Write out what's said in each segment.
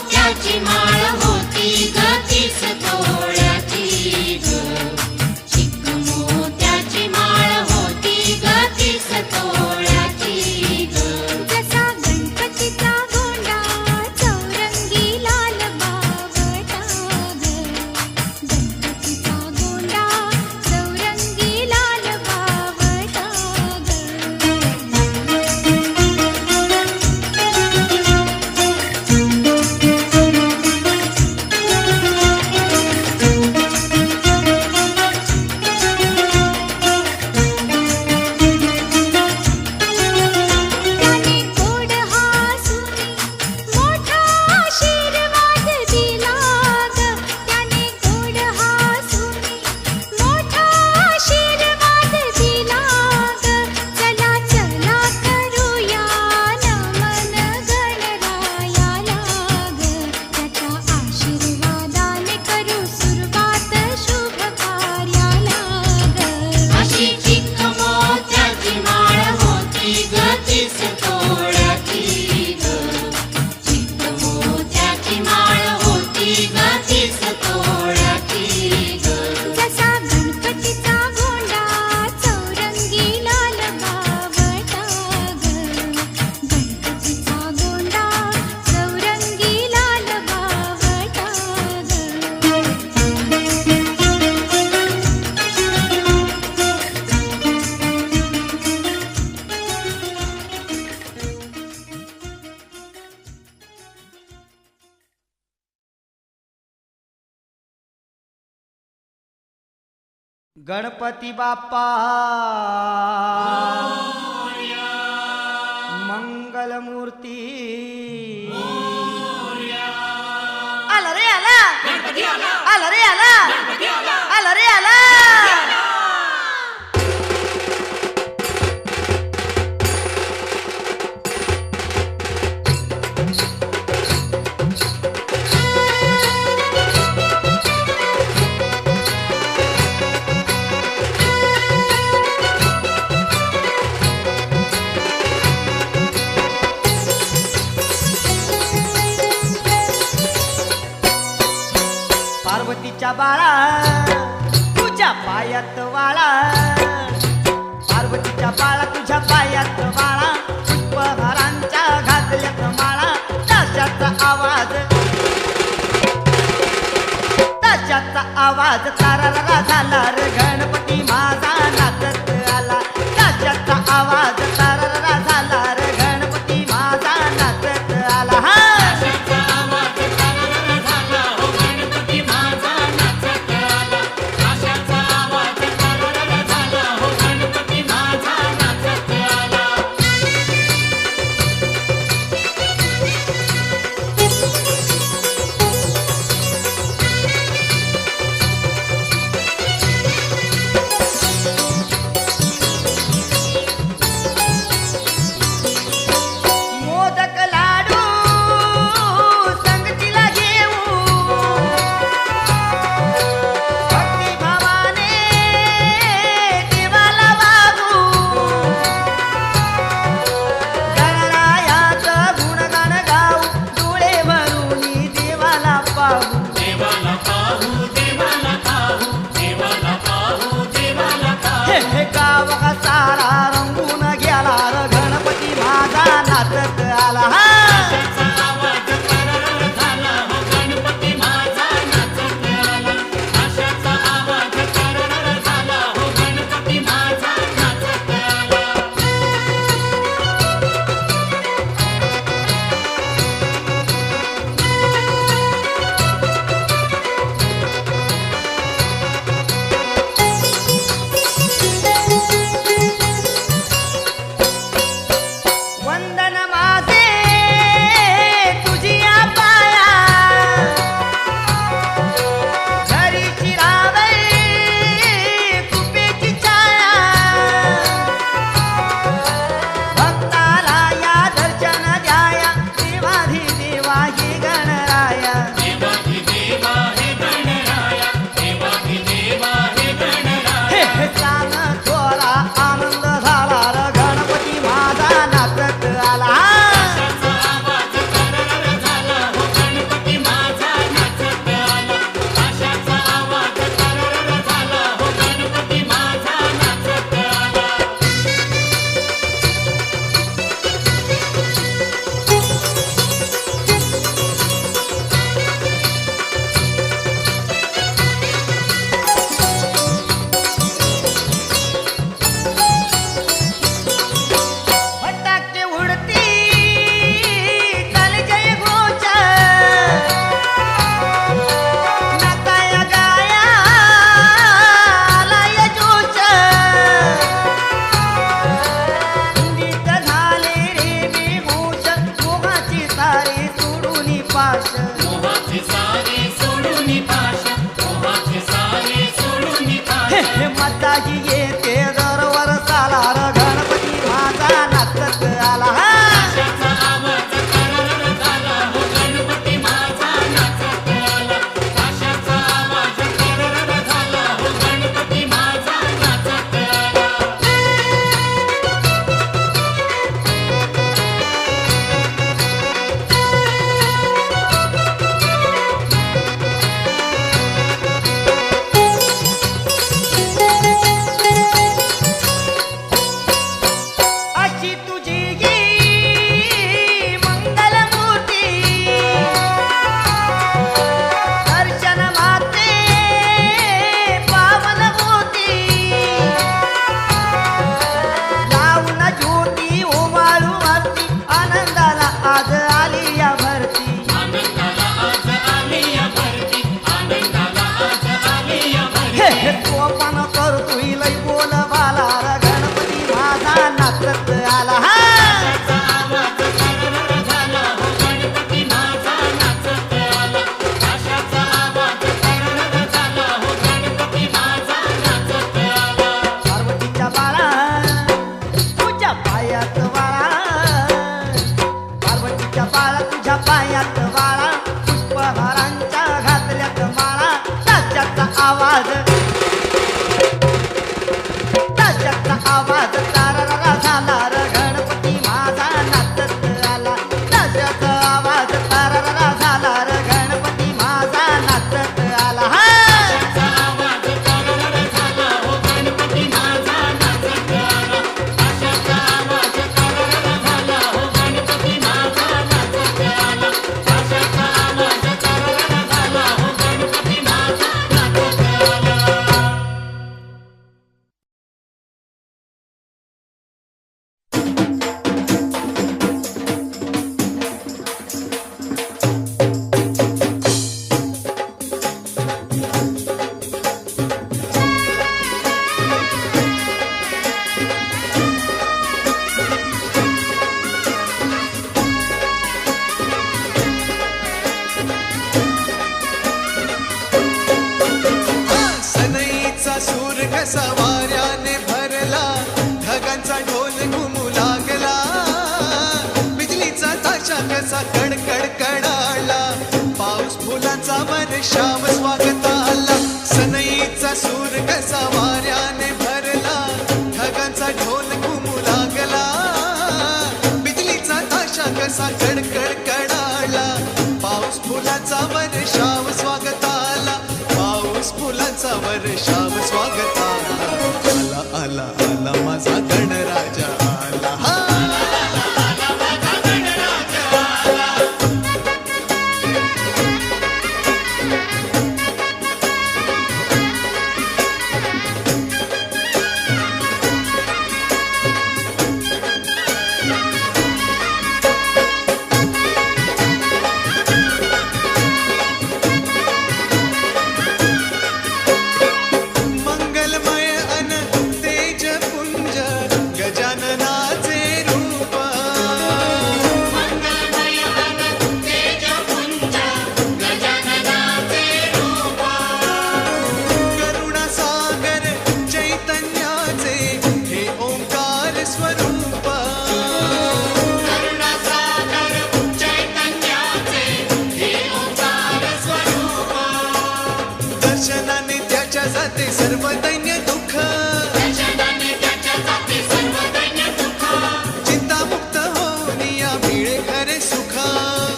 मोत्याची माळ होती ग 30 तोळ्याची ग. चिक मोत्याची माळ होती ग 30 तोळ्याची ग. जसा गणपतीचा गोंडा चौरंगी लाल बावटा ग. गणपतीचा गोंडा चौरंगी लाल बावटा ग. त्याने गोड हसून मोठा आशीर्वाद दिला ग. त्याने गोड हसून मोठा आशीर्वाद दिला ग. चला चला करूया नमन गणरायाला ग. त्याच्या आशीर्वादाने करू सुरुवात शुभ कार्याला ग. अशी चिक मोत्याची माळ होती ग 30 तोळ्याची ग. चिक मोत्याची माळ होती ग 30 तोळ्याची ग. जसा गणपतीचा गोंडा चौरंगी लाल बावटा ग. गणपतीचा गोंडा चौरंगी लाल बावटा ग. गणपती बाप्पा मंगलमूर्ती आला रे आला आला रे आला आला रे आला. पार्वतीच्या बाळा तुझ्या पायात वाळा. पार्वतीच्या बाळा तुझ्या पायात वाळा. पुष्पहारांच्या घातल्यात माळा. ताशाचा आवाज तारारा झाला रे. गणपती माझा नाचत आला. ताशाचा आवाज तारारा झाला रे. गणपती माझा नाचत आला. हा मोहाचे सारे सोडून पाशा मोहाचे सारे सोडून पाशा मजाही येते दर वर्षाला र गणपती माझा नाचत आला आशाचा आवाज तरर झाला हो गणपती माझा नाचत आला आशाचा आवाज तरर झाला हो गणपती माझा नाचत आला अशी तुझी ही मंगलमूर्ती दर्शन माते पावन मोती लावून ज्योती उमाळू मस्ती आनंदाला आज आली या भरती आनंदाला आज आली या भरती आनंदाला आज आली या हे भरती हे तोपण करतोय लय बोल बाला र गणपती माझा नाचत आला आशाचा आवाज तरर झाला हो गणपती माझा नाचत आला आशाचा आवाज तरर झाला हो गणपती माझा नाचत आला पार्वतीच्या बाळा तुझ्या पायात वाळा पार्वतीच्या बाळा तुझ्या पायात वाळा पुष्पहारांच्या घातल्यात माळा त्याच्याचा आवाज तारारा झाला र गणपती माझा नाचत आला त्याच्याचा आवाज तारारा झाला र गणपती माझा नाचत आला आशाचा आवाज तरर झाला हो गणपती माझा नाचत आला आशाचा आवाज तरर झाला हो गणपती माझा नाचत आला आशाचा आवाज तरर झाला हो गणपती माझा नाचत आला सनईचा सूर कसा वाऱ्याने भरला ढगांचा ढोल घुमू लागला बिजलीचा ताशा कसा कडकड कडाला पाऊस फुलांचा वर्षाव स्वागत आला सनईचा सूर कसा वाऱ्याने भरला ढगांचा ढोल घुमू लागला बिजलीचा ताशा कसा कडकड कडाला पाऊस फुलांचा वर्षाव स्वागत आला पाऊस फुलांचा वर्षाव स्वागत आला आला आला माझा गणराजा आला हा मंगलमय अन तेजपुंज गजाननाचे रूप मंगलमय अन तेजपुंज गजाननाचे रूप करुणासागर चैतन्याचे हे ओंकार स्वरूप करुणासागर चैतन्याचे हे ओंकार स्वरूप दर्शनाने त्याच्या जाते सर्व दैन्य दुःख दर्शनाने त्याच्या जाते सर्व दैन्य दुःख चिंतामुक्त होनिया मिळे खरे सुख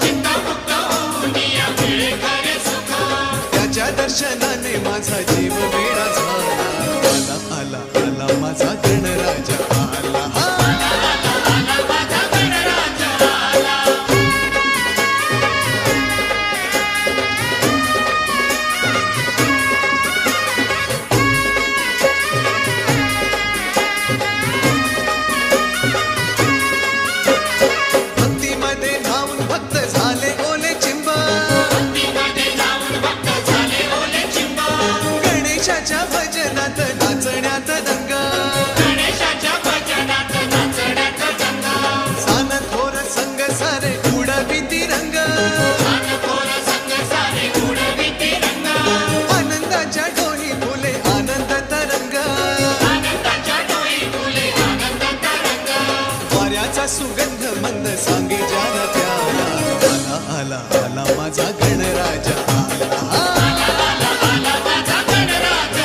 चिंतामुक्त होऊन या मिळे खरे सुख त्याच्या दर्शनाने माझा जीव वेडा झाला आला आला आला माझा गणराजा आला हा माझा गणराजा आला गणराजा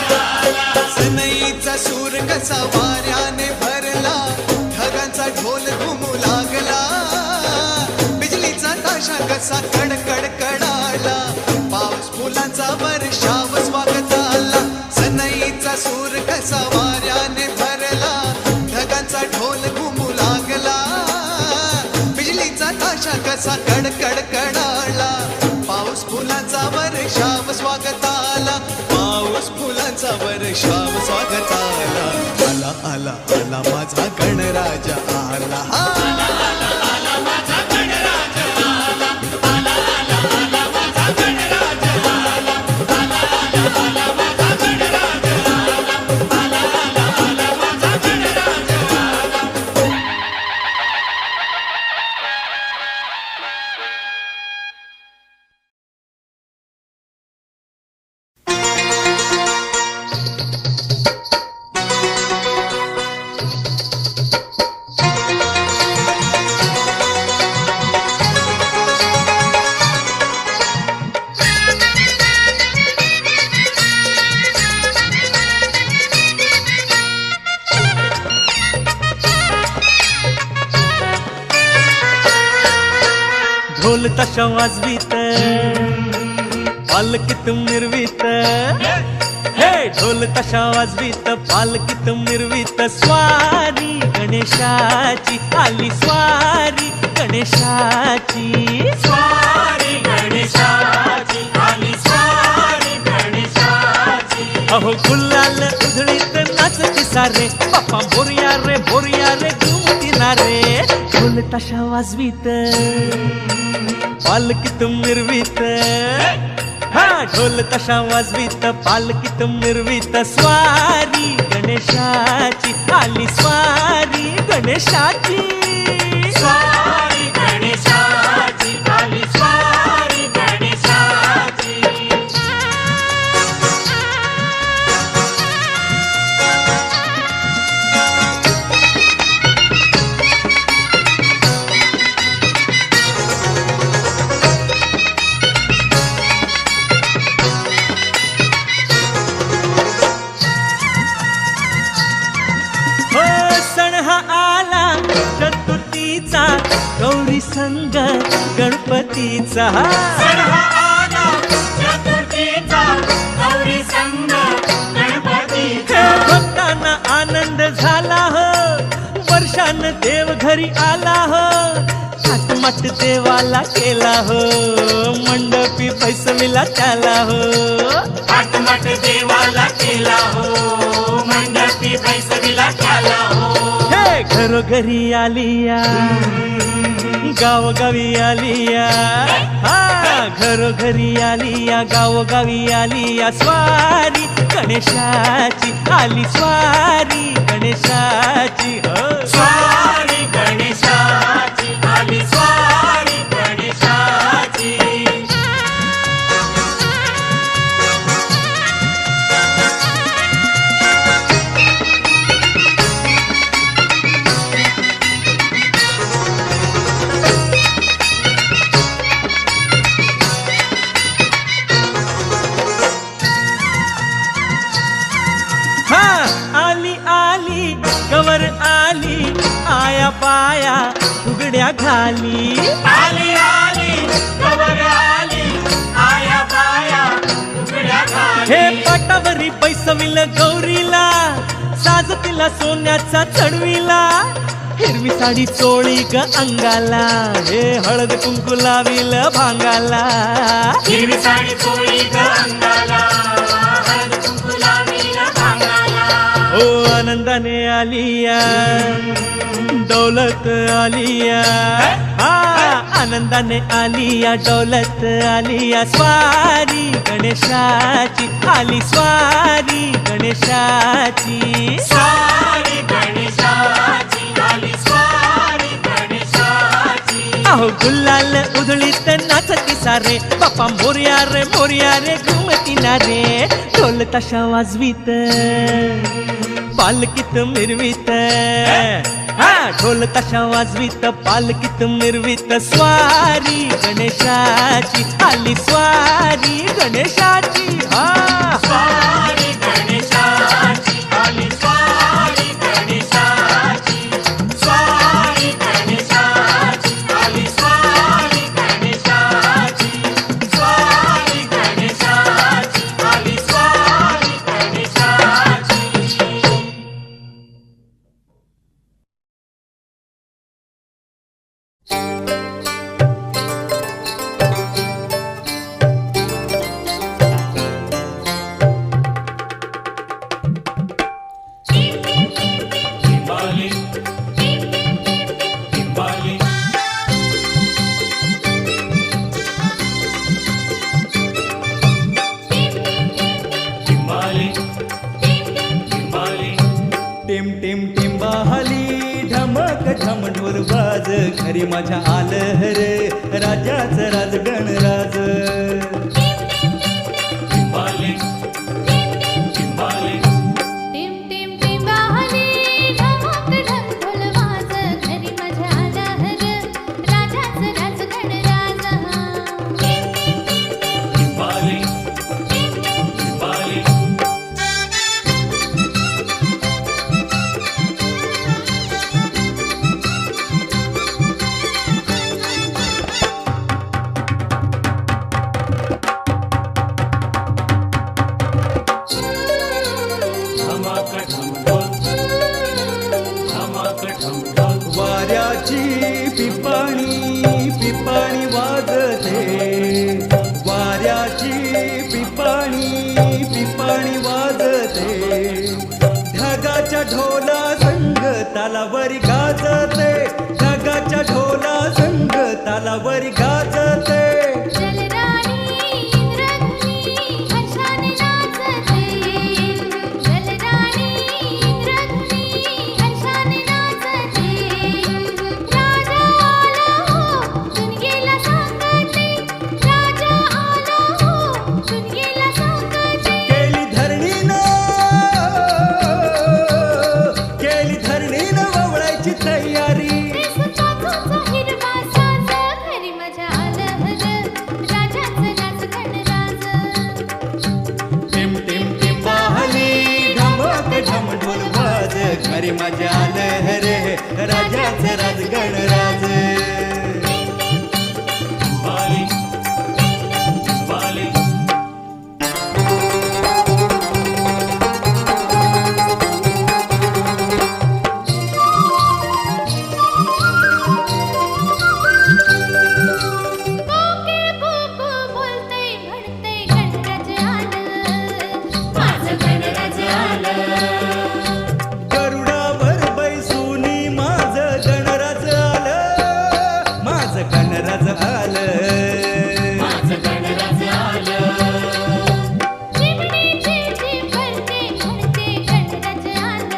आला सनईचा सूर कसा वाऱ्याने भरला ढगांचा ढोल घुमू लागला बिजलीचा ताशा कसा कडकड कडाला पाऊस फुलांचा वर्षाव स्वागत आला सनईचा सूर कसा वाऱ्याने भरला ढगांचा ढोल घुमू लागला बिजलीचा ताशा कसा कडकड कडाला पाऊस फुलांचा वर्षाव स्वागत आला पाऊस फुलांचा वर्षाव स्वागत आला आला आला आला माझा गणराजा आला ढोल ताशा वाजवीत पालखीत मिरवीत हे ढोल ताशा वाजवीत पालखीत मिरवीत स्वारी गणेशाची आली स्वारी गणेशाची स्वारी गणेशाची आली स्वारी गणेशाची अहो गुलाल उधळीत नाचती सारे बाप्पा बोरिया रे घुमती ना रे ढोल ताशा वाजवीत पालखीत मिरवीत हा ढोल ताशा वाजवीत पालखीत मिरवीत स्वारी गणेशाची आली स्वारी गणेशाची स्वारी गणेशाची आली स्वारी गणेशाची हो सण हा आला चतुर्थीचा गौरी संग गणपतीचा सण हा आला चतुर्थीचा गौरी संग गणपतीचा हे भक्तांना आनंद झाला हो वर्षान देव घरी आला हो थाटमाट देवाला केला हो मंडपी पैसवीला त्याला हो आटमट देवाला केला हो मंडपी पैसविला केला हो हे घरोघरी आलिया गावोगावी आलिया हा घरोघरी आलिया गावोगावी आलिया स्वारी गणेशाची आली स्वारी गणेशाची हो स्वारी गणेशाची आली स्वारी गणेशाची हा आली आली गवर आली आया बाया उघड्या घाली आली आली कवर आली आया बाया उघड्या हे खाली पाटावरी पैसविल गौरीला साज तिला सोन्याचा चढविला हिरवी साडी चोळी ग अंगाला हे हळद कुंकू लाविल भांगाला हिरवी साडी चोळी ग अंगाला हळद कुंकू लावील भांगाला ओ आनंदाने आलिया दौलत आलिया हा आनंदाने आलिया दौलत आलिया स्वारी गणेशाची आली स्वारी गणेशाची स्वारी गणेशाची आली स्वारी गणेशाची अहो गुलाल उधळीत नाचती सारे बाप्पा मोर्या रे घुमती ना रे ढोल ताशा वाजवीत पालखीत मिरवीत हा ढोल ताशा वाजवीत पालकीत मिरवीत स्वारी गणेशाची आली स्वारी गणेशाची हा स्वारी गणेशाची आली स्वारी गणेशाची स्वारी गणेशाची आली स्वारी गणेशाची स्वारी गणेशाची आली स्वारी गणेशाची Timbali, timbali, timbali, timbali. टिम टिम टिंबाहली ढमक ढम ढोल बाज घरी माझ्या आलं रे राजाचं राज गणराज Timbali, timbali, टिम टिम टिंबाहली ढमक ढम ढोल वाज घरी माझ्या आला हर राजाचं राज गणराज टिम टिम टिम टिम timbali, timbali. धमाकढम ढोल, धमाकढम ढोल. वाऱ्याची पिपाणी पिपाणी वाजते वाऱ्याची पिपाणी पिपाणी वाजते ढगाच्या ढोला संग तालावरी गाजते ढगाच्या ढोला संग तालावरी गाजते जलराणी इंद्रधुनी हर्षाने नाचते जलराणी इंद्रधुनी हर्षाने नाचते राजा आला हो चुनगेला सांगते राजा आला हो चुनगेला सांगते केली धरणीनं ववळायची तयारी सुखाचा हिरवा साज घरी माझ्या आलं हर राजाचं राज गणराज टिम टिम टिम बाहली ढमक ढम ढोल वाज घरी माझ्या आलं रे राजाचं राज गणराज Timbali, timbali. कोकिळ कुकू बोलते म्हणते गणराज आलं माझं गणराज आलं गरुडावर बैसूनी माझं गणराज आलं माझं गणराज आलं माझं गणराज आलं. चिमणीची जीभ भरते म्हणते गणराज आलं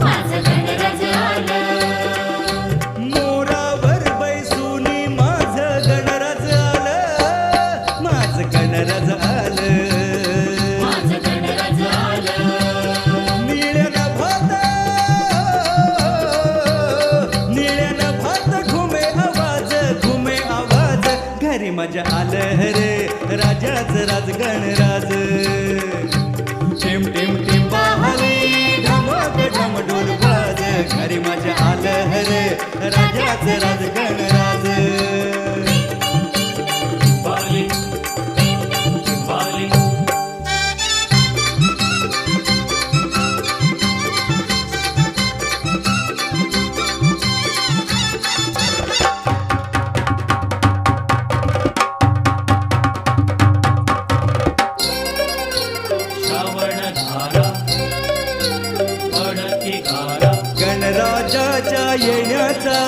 माझं गणराज आलं. मोरावर बैसूनी माझं गणराज आलं माझं गणराज आलं माझं गणराज आलं. निळ्या नभात घुमे आवाज घरी मजा आलं रे राजाचं राज गणराज टिम टिम टिम बाहली ढमक ढम ढोल वाज घरी मजा आलं रे राजाचं राज गणराज Timbali, timbali. श्रावण धारा पडती गारा. गणराजाच्या येण्याचा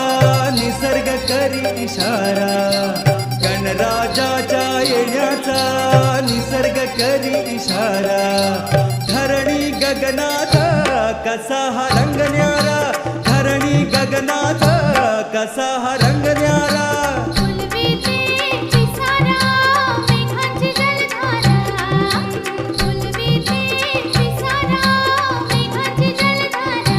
निसर्ग करी इशारा गणराजाच्या येण्याचा निसर्ग करी इशारा धरणी गगनात कसा हा रंग न्यारा धरणी गगनात कसा हा रंग न्यारा फुलवीते पिसारा मेघांची जलधारा फुलवीते पिसारा मेघांची जलधारा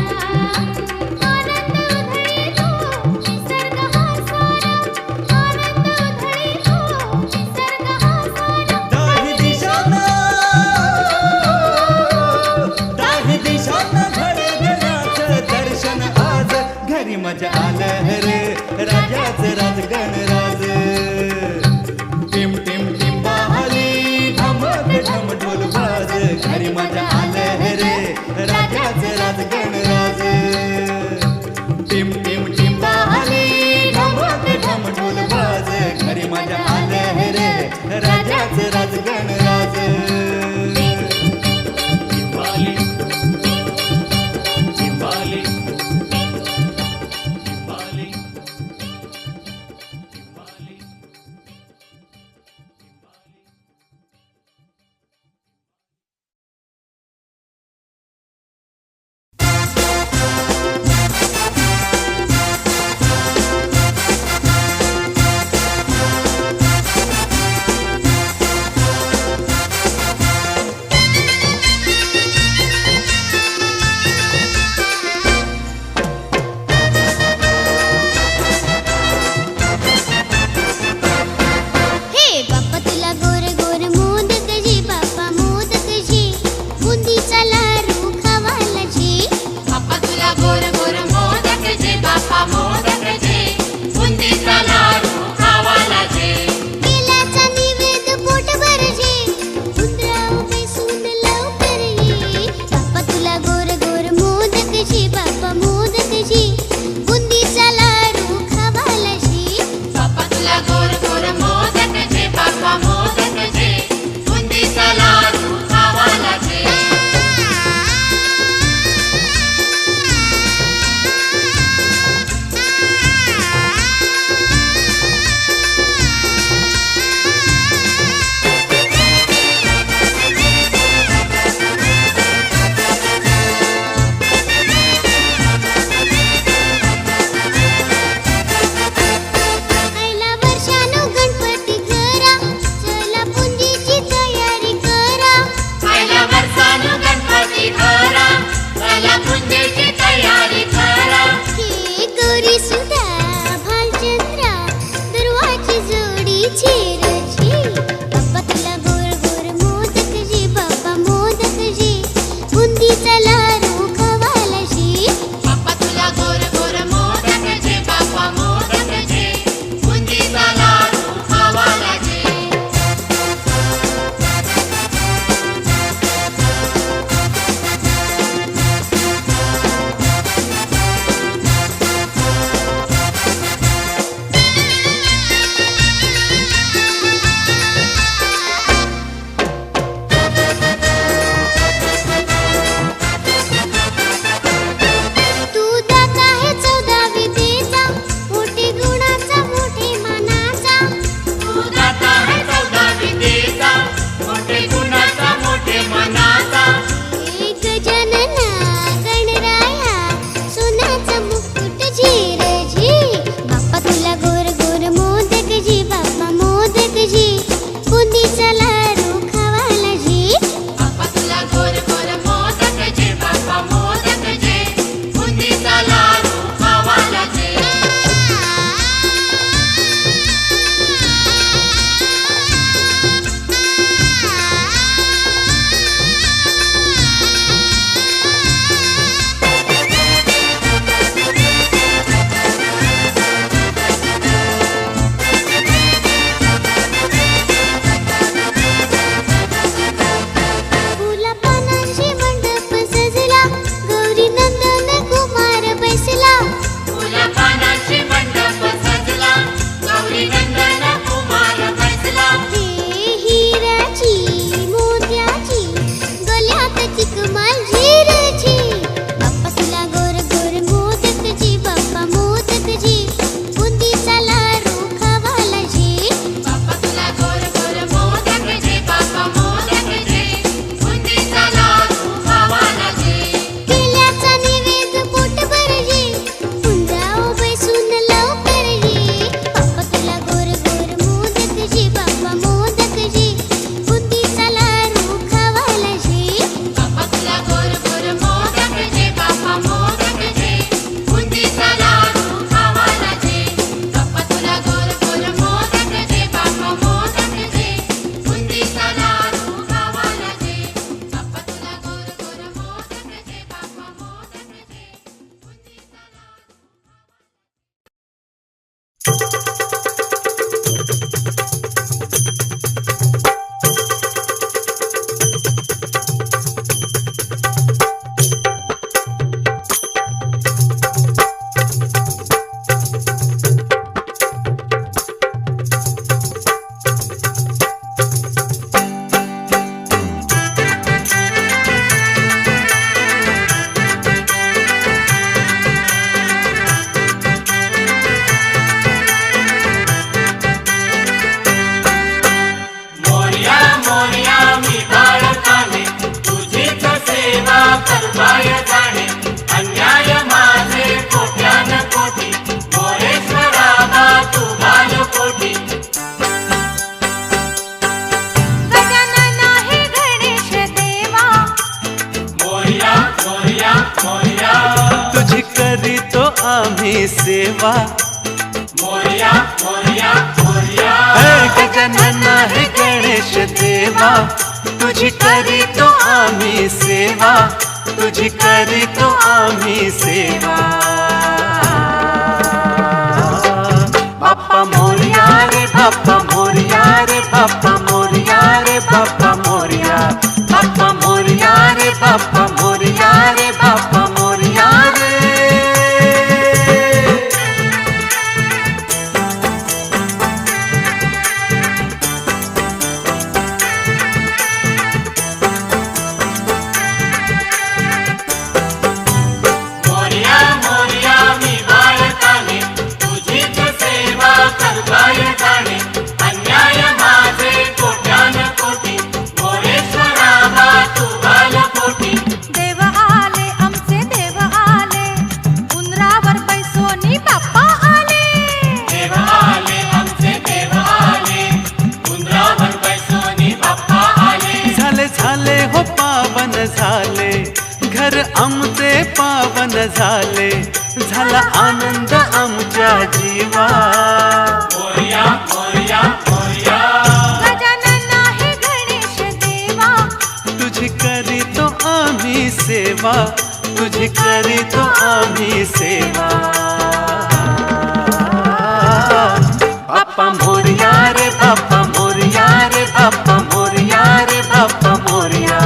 आम्ही सेवा. मोरया मोरया मोरया गजानन हे गणेश देवा, तुझी करीतो आम्ही सेवा, तुझी करीतो आम्ही सेवा. बाप्पा मोरया रे बाप्पा मोरया रे बाप्पा मोरया रे बाप्पा मोरया. बाप्पा मोरया रे बाप्पा मोरया रे बाप्पा मोरया रे. मोरया मोरया मी बाळकाने तुझीच सेवा करताय जाणे. अन्याय माझे कोट्यान कोटी मोरेश्वरा बा तू बालकोटी. देव आले आमचे देव आले, उंदरावर बैसोनी बाप्पा आले. देव आले आमचे देव आले, उंदरावर बैसोनी बाप्पा आले. झाले झाले हो पावन झाले, घर आमचे पावन झाले, झाला आनंद आमच्या जीवा. मोरया मोरया मोरया गजानन हे गणेश देवा, तुझी करीतो आम्ही सेवा, तुझी करीतो आम्ही सेवा. बाप्पा मोरया रे बाप्पा मोरया रे बाप्पा मोरया रे बाप्पा मोरया.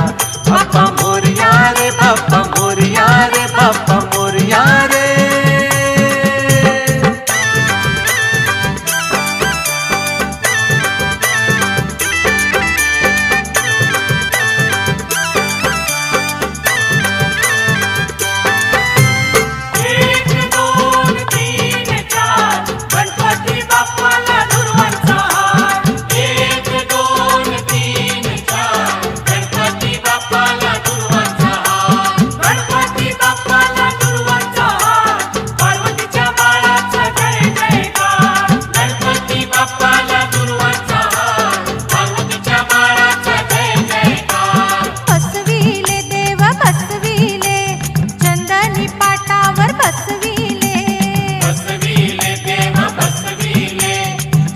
बाप्पा मोरया रे बाप्पा मोरया रे बाप्पा मोरया रे. एक दोन तीन चार गणपती बाप्पाला दुर्वांचा हार. एक दोन तीन चार गणपती बाप्पाला दुर्वांचा हार. गणपती बाप्पाला दुर्वांचा हार. पार्वतीच्या बाळाचा जय जयकार. गणपती बाप्पाला दुर्वांचा हार. पार्वतीच्या बाळाचा जय जयकार. बसविले देव बसविले, चंदनी पाटावर बसविले. बसविले देव बसविले,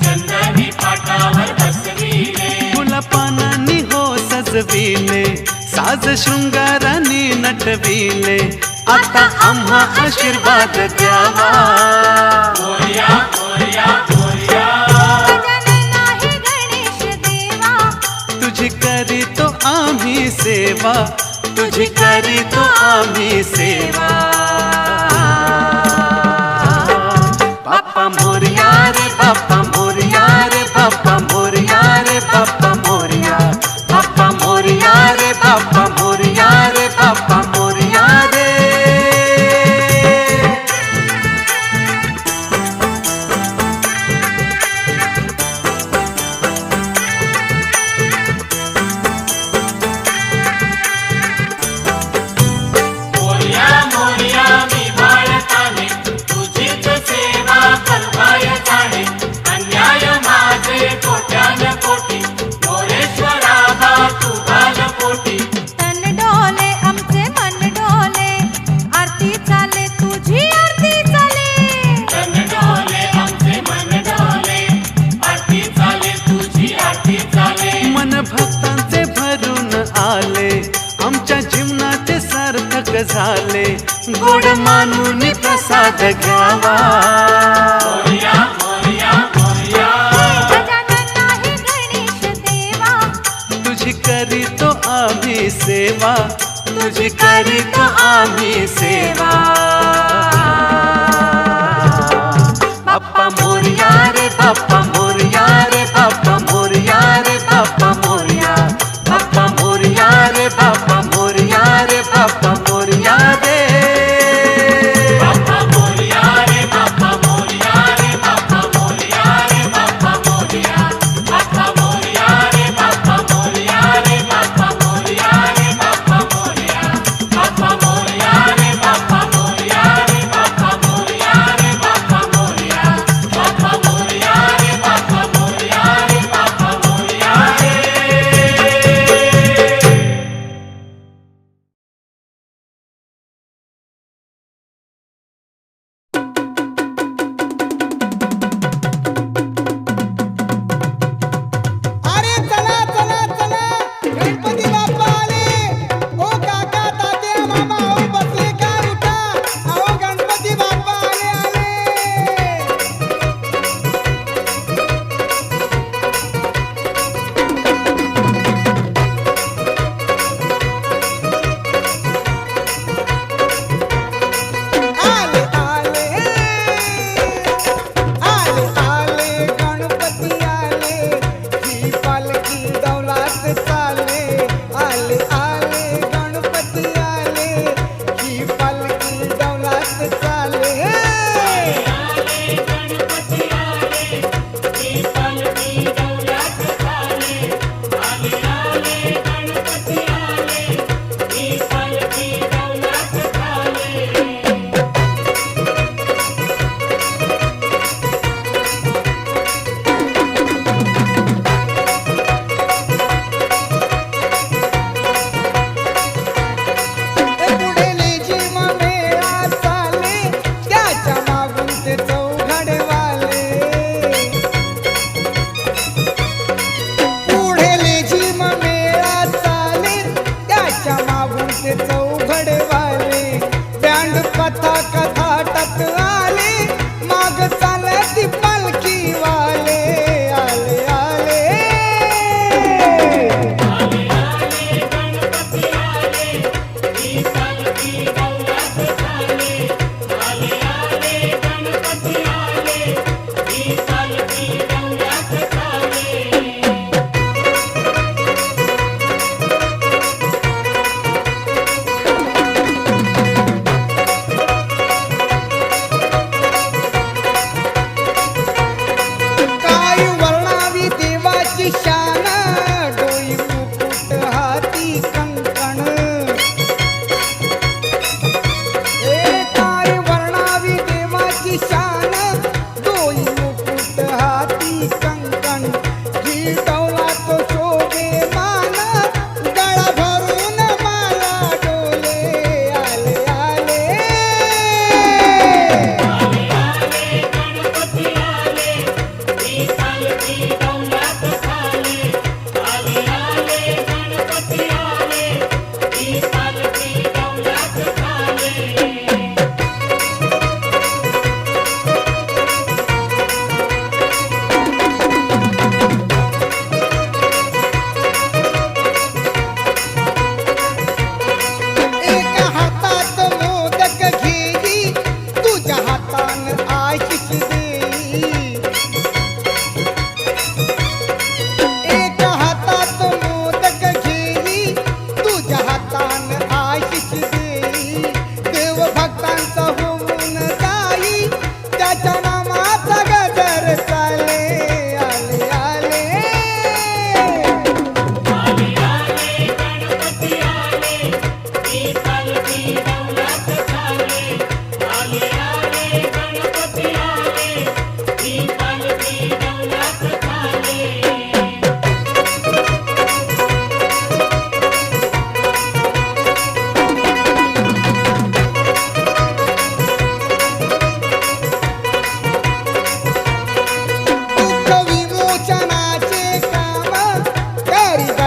चंदनी पाटावर बसविले. फुला पानांनी हो सजविले, साज शृंगाराने नटविले, आता आम्हा आशीर्वाद द्यावा. मोरया मोरया मोरया गजानन हे गणेश देवा, तुझी करीतो आम्ही सेवा, तुझी करीतो आम्ही सेवा. बाप्पा मोरया रे बाप्पा मोरया रे बाप्पा मोरया रे बाप्पा मोरया. बाप्पा मोरया रे बाप्पा मोरया रे बाप्पा मोरया रे. मोरया मोरया मी बाळकाने तुझीच सेवा करताय जाणे. अन्याय माझे कोट्यान कोटी मोरेश्वरा बा तू बालकोटी. तन डोले आमचे मन डोले, आरती चाले तुझी आरती चाले. तन डोले आमचे मन डोले, आरती चाले तुझी आरती चाले. मन भक्तांचे भरून आले, आमच्या जीवनाचे सार्थक झाले, गोड मानून प्रसाद घ्यावा. मोरया मोरया मोरया गजानन हे गणेश देवा, तुझी करीतो आम्ही सेवा, तुझी करीतो आम्ही सेवा. बाप्पा मोरया रे बाप्पा मोरया रे बाप्पा मोरया रे बाप्पा मोरया. बाप्पा मोरया रे बाप्पा मोरया रे बाप्पा मोरया रे. बाप्पा मोरया रे बाप्पा मोरया रे बाप्पा मोरया रे बाप्पा मोरया. बाप्पा मोरया रे बाप्पा मोरया रे बाप्पा मोरया रे बाप्पा मोरया. बाप्पा मोरया रे बाप्पा मोरया रे बाप्पा मोरया रे बाप्पा मोरया. बाप्पा मोरया रे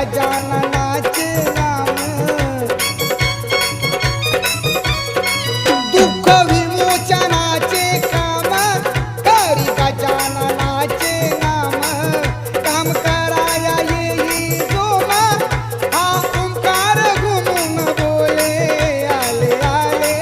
गजाननाचे नाम दुःख विमोचनाचे काम करी गजाननाचे नाम काम कराया येई जोमा हा ओंकार घुमून बोले आले आले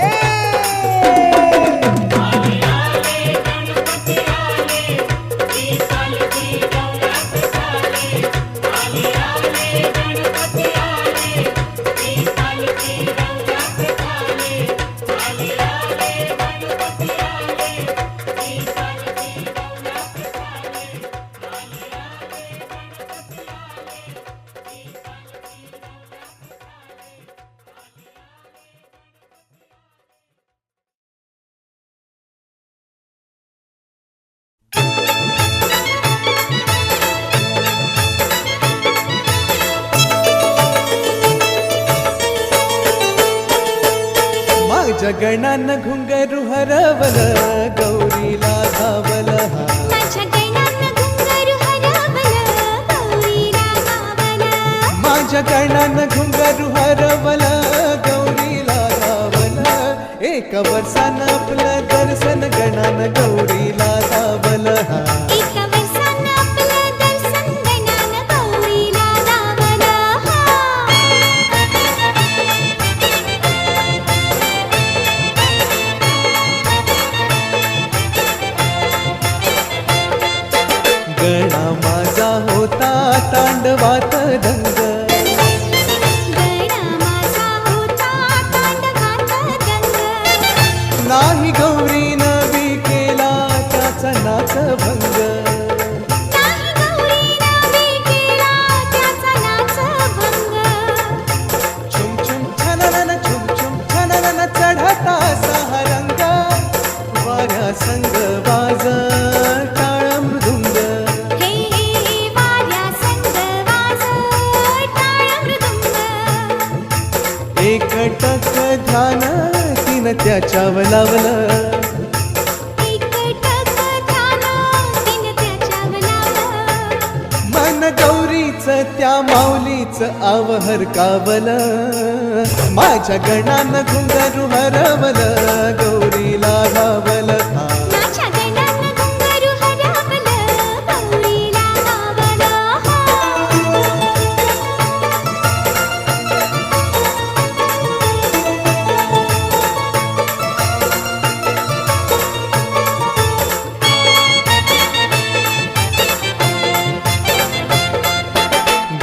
माझ्या गणानं घुंगरू हरवल गौरीला धावल हा माझ्या गणानं घुंगरू हरवलं गौरीला गावलं माझ्या गणानं घुंगरू हरवल गौरीला धावल एक वर्षानं आपलं दर्शन गणानं गौरीला धावल हा एका वर्षानं आपलं दर्शन गणानं गौरीला गावलं गणा माझा होता तांडवात दंग गणा माझा होता तांडवात दंग नाही गौरीनं बी केला त्याचा नाच भंग नाही गौरीनं बी केला त्याचा नाच भंग छुम छुम छननन छुम छुम छननन चढता सहा रंग वाऱ्या संग वाज टाळ मृदुंग हे हे वाऱ्या संग वाज टाळ मृदुंग एकटक ध्यान तिनं त्याच्यावर लावलं एकटक ध्यान तिनं त्याच्यावर लावलं मन गौरीच त्या माऊलीच आवहर कावलं माझ्या गणानं घुंगरू हरवल गौरीला गावल हा माझ्या गणानं घुंगरू हरवलं गौरीला गावलं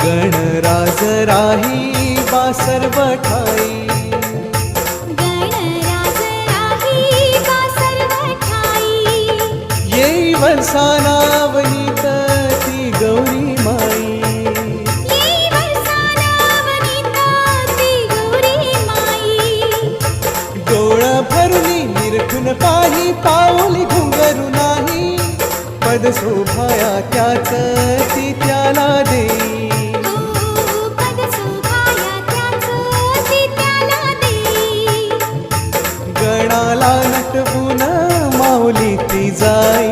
गणराज राही बासर बठाई गणराज राही बासर ठाई येई वर्षानावनीत ती गौरी माई येई वर्षानावनीत ती गौरी माई डोळ भरुनी निरखून पाही पाऊली घुंगरू नाही पद शोभाया त्याच ती त्याला देई हो पद शोभाया त्याचं ती त्याला देई गणाला नटवून माऊली ती जाई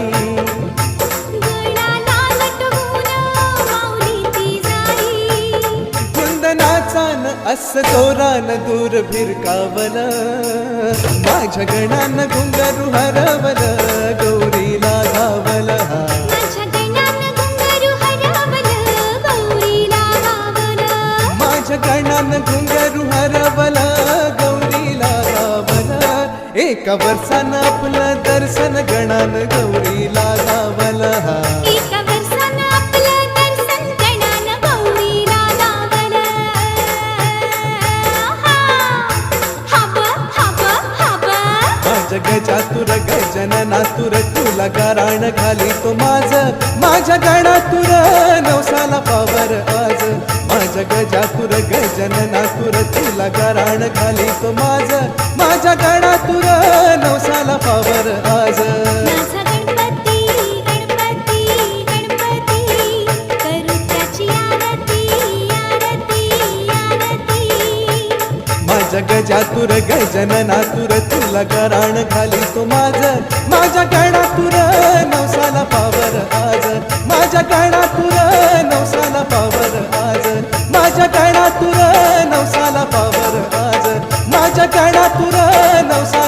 गणाला नटवून माऊली ती जाई वंदनाचान अस तोरान दूर भिरकावल माझ्या गणानं घुंगरू हरवल गौरीला गावल हा माझ्या गणानं घुंगरू हरवलं गौरीला गावलं माझ्या गणानं घुंगरू हरवल गौरीला गावल एका वर्षानं आपलं दर्शन गणानं गौरीला गावल हा एका वर्षानं आपलं दर्शन गणानं गौरीला गावलं हब हब हब माझ्या गजातुर गजननातुर तुला गाराण घाली तो माझ्या गणातुर नवसाला पावर आज माझ्या गजातुर गजननातुर तुला गाराण घाली तो माझ्या गणातुर नवसाला पावर आज माझा गणपती गणपती गणपती करू त्याची आरती आरती आरती माझ्या गजातुर गजननातुर तुला गाराण घाली तो माझ्या गणातुर नवसाला पावर आज माझ्या गणातुर नवसाला पावर आज गणातुर नवसा